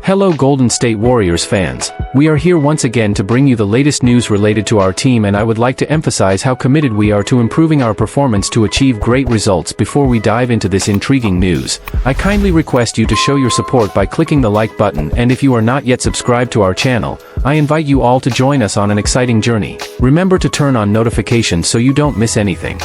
Hello Golden State Warriors fans, we are here once again to bring you the latest news related to our team, and I would like to emphasize how committed we are to improving our performance to achieve great results. Before we dive into this intriguing news, I kindly request you to show your support by clicking the like button, and if you are not yet subscribed to our channel, I invite you all to join us on an exciting journey. Remember to turn on notifications so you don't miss anything.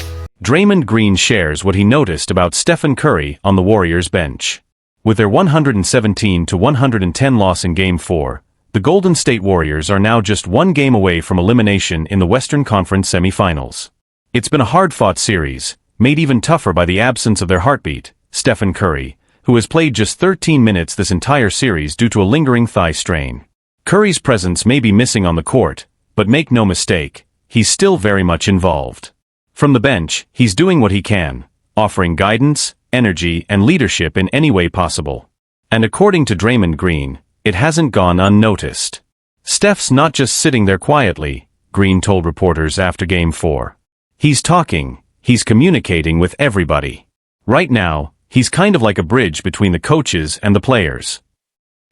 Draymond Green shares what he noticed about Stephen Curry on the Warriors bench. With their 117-110 loss in Game 4, the Golden State Warriors are now just one game away from elimination in the Western Conference semifinals. It's been a hard-fought series, made even tougher by the absence of their heartbeat, Stephen Curry, who has played just 13 minutes this entire series due to a lingering thigh strain. Curry's presence may be missing on the court, but make no mistake, he's still very much involved. From the bench, he's doing what he can, offering guidance, energy, and leadership in any way possible. And according to Draymond Green, it hasn't gone unnoticed. Steph's not just sitting there quietly, Green told reporters after Game 4. He's talking, he's communicating with everybody. Right now, he's kind of like a bridge between the coaches and the players.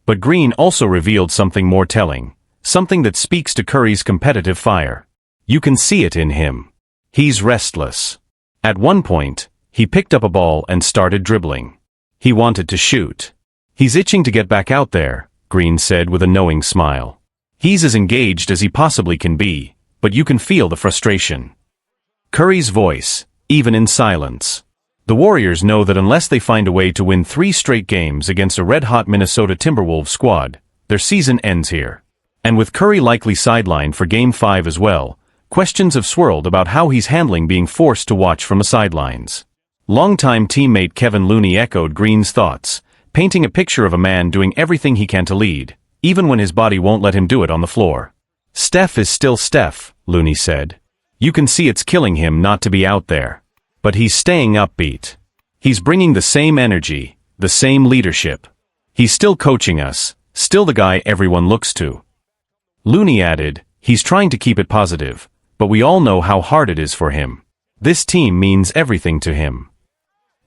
But Green also revealed something more telling, something that speaks to Curry's competitive fire. You can see it in him. He's restless. At one point, he picked up a ball and started dribbling. He wanted to shoot. He's itching to get back out there, Green said with a knowing smile. He's as engaged as he possibly can be, but you can feel the frustration. Curry's voice, even in silence. The Warriors know that unless they find a way to win 3 straight games against a red-hot Minnesota Timberwolves squad, their season ends here. And with Curry likely sidelined for Game 5 as well, questions have swirled about how he's handling being forced to watch from the sidelines. Longtime teammate Kevin Looney echoed Green's thoughts, painting a picture of a man doing everything he can to lead, even when his body won't let him do it on the floor. Steph is still Steph, Looney said. You can see it's killing him not to be out there. But he's staying upbeat. He's bringing the same energy, the same leadership. He's still coaching us, still the guy everyone looks to. Looney added, he's trying to keep it positive, but we all know how hard it is for him. This team means everything to him.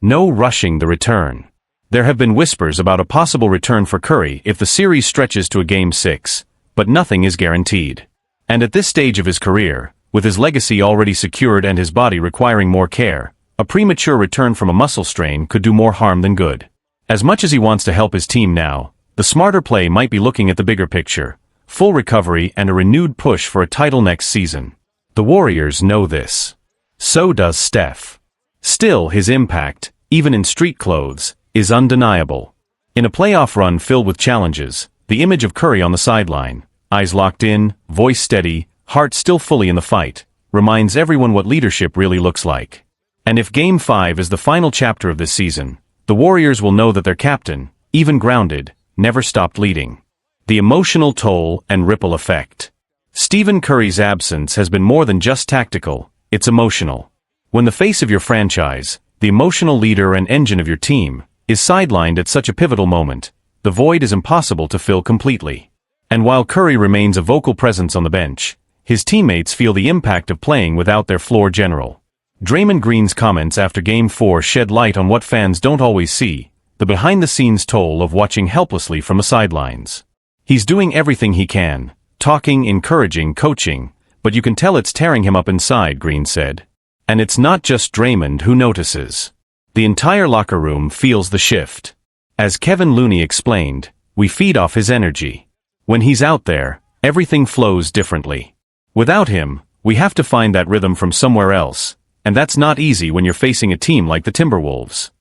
No rushing the return. There have been whispers about a possible return for Curry if the series stretches to a Game 6, but nothing is guaranteed. And at this stage of his career, with his legacy already secured and his body requiring more care, a premature return from a muscle strain could do more harm than good. As much as he wants to help his team now, the smarter play might be looking at the bigger picture, full recovery and a renewed push for a title next season. The Warriors know this. So does Steph. Still, his impact, even in street clothes, is undeniable. In a playoff run filled with challenges, the image of Curry on the sideline, eyes locked in, voice steady, heart still fully in the fight, reminds everyone what leadership really looks like. And if Game 5 is the final chapter of this season, the Warriors will know that their captain, even grounded, never stopped leading. The emotional toll and ripple effect. Stephen Curry's absence has been more than just tactical, it's emotional. When the face of your franchise, the emotional leader and engine of your team, is sidelined at such a pivotal moment, the void is impossible to fill completely. And while Curry remains a vocal presence on the bench, his teammates feel the impact of playing without their floor general. Draymond Green's comments after Game 4 shed light on what fans don't always see, the behind-the-scenes toll of watching helplessly from the sidelines. He's doing everything he can, talking, encouraging, coaching, but you can tell it's tearing him up inside, Green said. And it's not just Draymond who notices. The entire locker room feels the shift. As Kevin Looney explained, we feed off his energy. When he's out there, everything flows differently. Without him, we have to find that rhythm from somewhere else, and that's not easy when you're facing a team like the Timberwolves.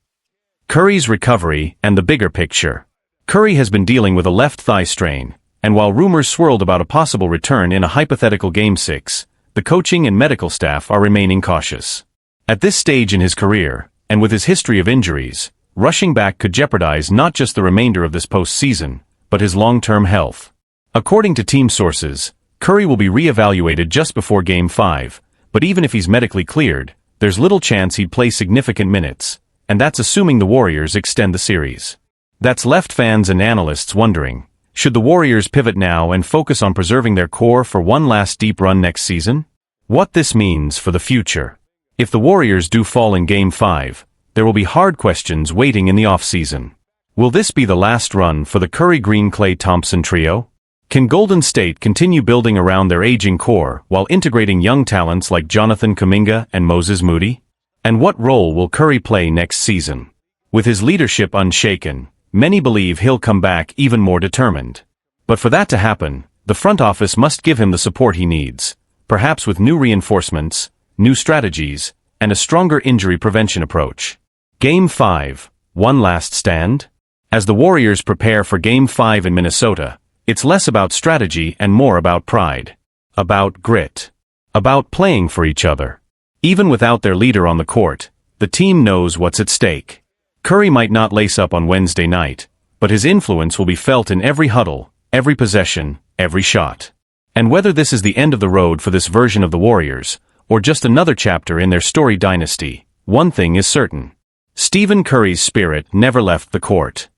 Curry's recovery and the bigger picture. Curry has been dealing with a left thigh strain, and while rumors swirled about a possible return in a hypothetical Game 6, the coaching and medical staff are remaining cautious. At this stage in his career, and with his history of injuries, rushing back could jeopardize not just the remainder of this postseason, but his long-term health. According to team sources, Curry will be re-evaluated just before Game 5, but even if he's medically cleared, there's little chance he'd play significant minutes, and that's assuming the Warriors extend the series. That's left fans and analysts wondering, should the Warriors pivot now and focus on preserving their core for one last deep run next season? What this means for the future. If the Warriors do fall in Game 5, there will be hard questions waiting in the offseason. Will this be the last run for the Curry Green Klay Thompson trio? Can Golden State continue building around their aging core while integrating young talents like Jonathan Kuminga and Moses Moody? And what role will Curry play next season? With his leadership unshaken, many believe he'll come back even more determined. But for that to happen, the front office must give him the support he needs, perhaps with new reinforcements, new strategies, and a stronger injury prevention approach. Game 5, one last stand? As the Warriors prepare for Game 5 in Minnesota, it's less about strategy and more about pride. About grit. About playing for each other. Even without their leader on the court, the team knows what's at stake. Curry might not lace up on Wednesday night, but his influence will be felt in every huddle, every possession, every shot. And whether this is the end of the road for this version of the Warriors, or just another chapter in their storied dynasty, one thing is certain. Stephen Curry's spirit never left the court.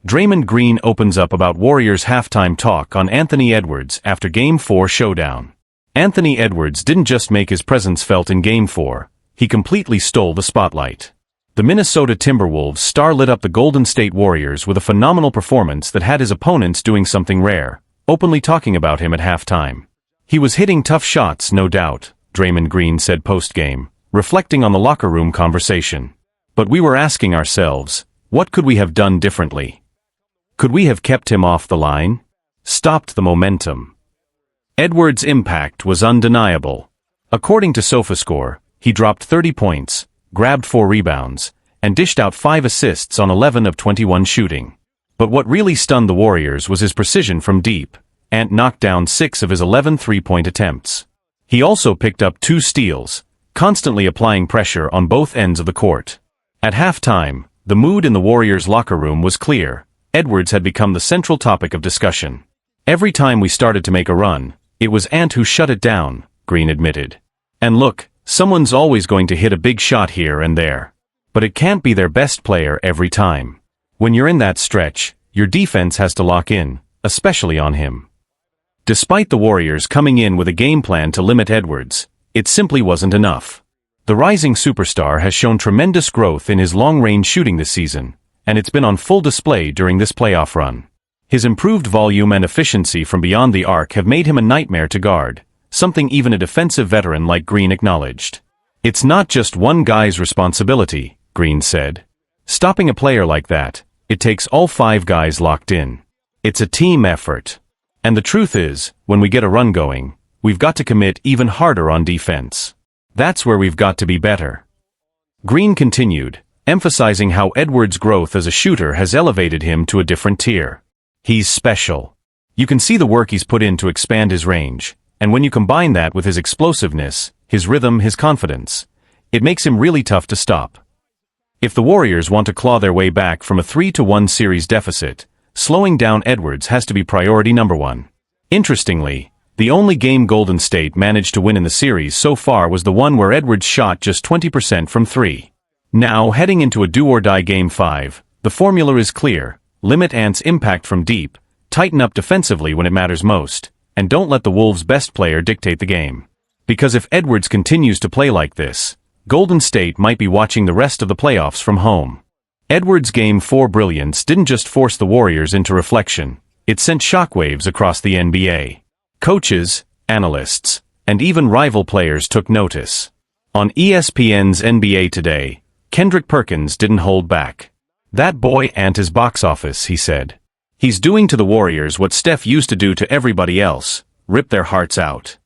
Draymond Green opens up about Warriors' halftime talk on Anthony Edwards after Game 4 showdown. Anthony Edwards didn't just make his presence felt in Game 4, he completely stole the spotlight. The Minnesota Timberwolves star lit up the Golden State Warriors with a phenomenal performance that had his opponents doing something rare, openly talking about him at halftime. He was hitting tough shots, no doubt, Draymond Green said post-game, reflecting on the locker room conversation. But we were asking ourselves, what could we have done differently? Could we have kept him off the line? Stopped the momentum? Edwards' impact was undeniable. According to SofaScore, he dropped 30 points, grabbed 4 rebounds, and dished out 5 assists on 11 of 21 shooting. But what really stunned the Warriors was his precision from deep. Ant knocked down 6 of his 11 three-point attempts. He also picked up 2 steals, constantly applying pressure on both ends of the court. At halftime, the mood in the Warriors' locker room was clear. Edwards had become the central topic of discussion. Every time we started to make a run, it was Ant who shut it down, Green admitted. And look, someone's always going to hit a big shot here and there. But it can't be their best player every time. When you're in that stretch, your defense has to lock in, especially on him. Despite the Warriors coming in with a game plan to limit Edwards, it simply wasn't enough. The rising superstar has shown tremendous growth in his long-range shooting this season, and it's been on full display during this playoff run. His improved volume and efficiency from beyond the arc have made him a nightmare to guard, something even a defensive veteran like Green acknowledged. It's not just one guy's responsibility, Green said. Stopping a player like that, it takes all 5 guys locked in. It's a team effort. And the truth is, when we get a run going, we've got to commit even harder on defense. That's where we've got to be better. Green continued, emphasizing how Edwards' growth as a shooter has elevated him to a different tier. He's special. You can see the work he's put in to expand his range, and when you combine that with his explosiveness, his rhythm, his confidence, it makes him really tough to stop. If the Warriors want to claw their way back from a 3-1 series deficit, slowing down Edwards has to be priority number 1. Interestingly, the only game Golden State managed to win in the series so far was the one where Edwards shot just 20% from 3. Now, heading into a do-or-die Game 5, the formula is clear: limit Ant's impact from deep, tighten up defensively when it matters most, and don't let the Wolves' best player dictate the game. Because if Edwards continues to play like this, Golden State might be watching the rest of the playoffs from home. Edwards' Game 4 brilliance didn't just force the Warriors into reflection, it sent shockwaves across the NBA. Coaches, analysts, and even rival players took notice. On ESPN's NBA Today, Kendrick Perkins didn't hold back. "That boy Ant is box office," he said. "He's doing to the Warriors what Steph used to do to everybody else, rip their hearts out."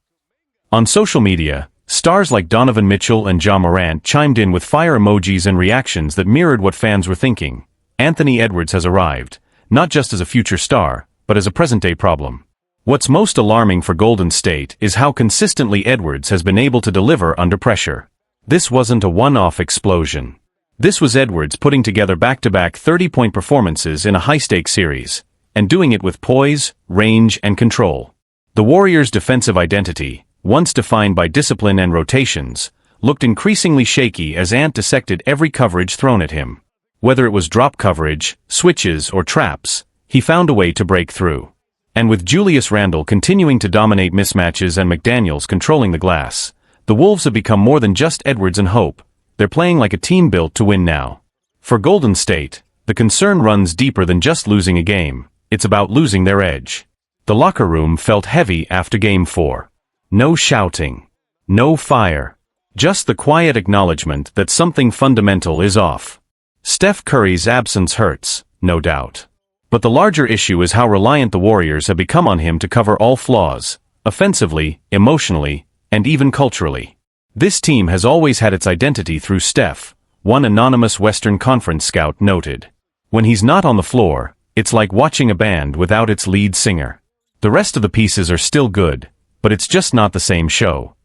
On social media, stars like Donovan Mitchell and Ja Morant chimed in with fire emojis and reactions that mirrored what fans were thinking. Anthony Edwards has arrived, not just as a future star, but as a present-day problem. What's most alarming for Golden State is how consistently Edwards has been able to deliver under pressure. This wasn't a one-off explosion. This was Edwards putting together back-to-back 30-point performances in a high-stakes series, and doing it with poise, range, and control. The Warriors' defensive identity, once defined by discipline and rotations, looked increasingly shaky as Ant dissected every coverage thrown at him. Whether it was drop coverage, switches, or traps, he found a way to break through. And with Julius Randle continuing to dominate mismatches and McDaniels controlling the glass, the Wolves have become more than just Edwards and hope. They're playing like a team built to win now. For Golden State, The concern runs deeper than just losing a game, it's about losing their edge. The locker room felt heavy after Game 4. No shouting. No fire. Just the quiet acknowledgement that something fundamental is off. Steph Curry's absence hurts, no doubt. But the larger issue is how reliant the Warriors have become on him to cover all flaws, offensively, emotionally, and even culturally. This team has always had its identity through Steph, one anonymous Western Conference scout noted. When he's not on the floor, it's like watching a band without its lead singer. The rest of the pieces are still good, but it's just not the same show.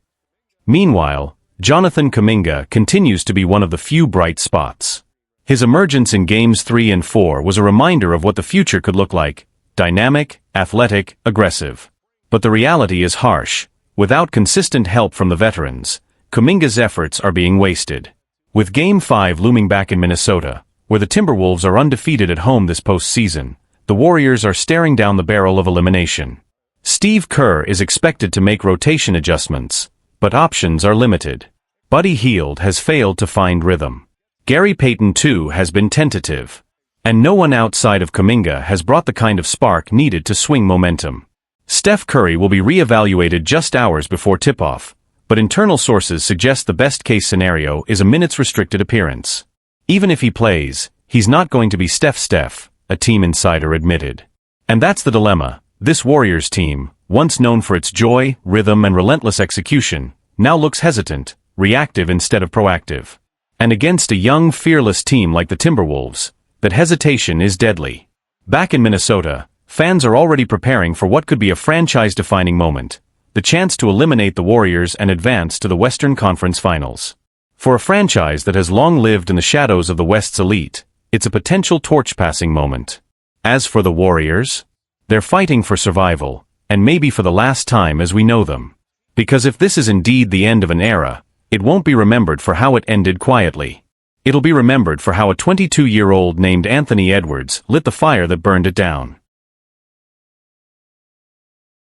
Meanwhile, Jonathan Kuminga continues to be one of the few bright spots. His emergence in Games 3 and 4 was a reminder of what the future could look like: dynamic, athletic, aggressive. But the reality is harsh. Without consistent help from the veterans, Kuminga's efforts are being wasted. With Game 5 looming back in Minnesota, where the Timberwolves are undefeated at home this postseason, the Warriors are staring down the barrel of elimination. Steve Kerr is expected to make rotation adjustments, but options are limited. Buddy Hield has failed to find rhythm. Gary Payton too has been tentative. And no one outside of Kuminga has brought the kind of spark needed to swing momentum. Steph Curry will be re-evaluated just hours before tip-off, but internal sources suggest the best-case scenario is a minutes-restricted appearance. Even if he plays, he's not going to be Steph, a team insider admitted. And that's the dilemma. This Warriors team, once known for its joy, rhythm, and relentless execution, now looks hesitant, reactive instead of proactive. And against a young, fearless team like the Timberwolves, that hesitation is deadly. Back in Minnesota, fans are already preparing for what could be a franchise-defining moment: the chance to eliminate the Warriors and advance to the Western Conference Finals. For a franchise that has long lived in the shadows of the West's elite, it's a potential torch-passing moment. As for the Warriors, they're fighting for survival, and maybe for the last time as we know them. Because if this is indeed the end of an era, it won't be remembered for how it ended quietly. It'll be remembered for how a 22-year-old named Anthony Edwards lit the fire that burned it down.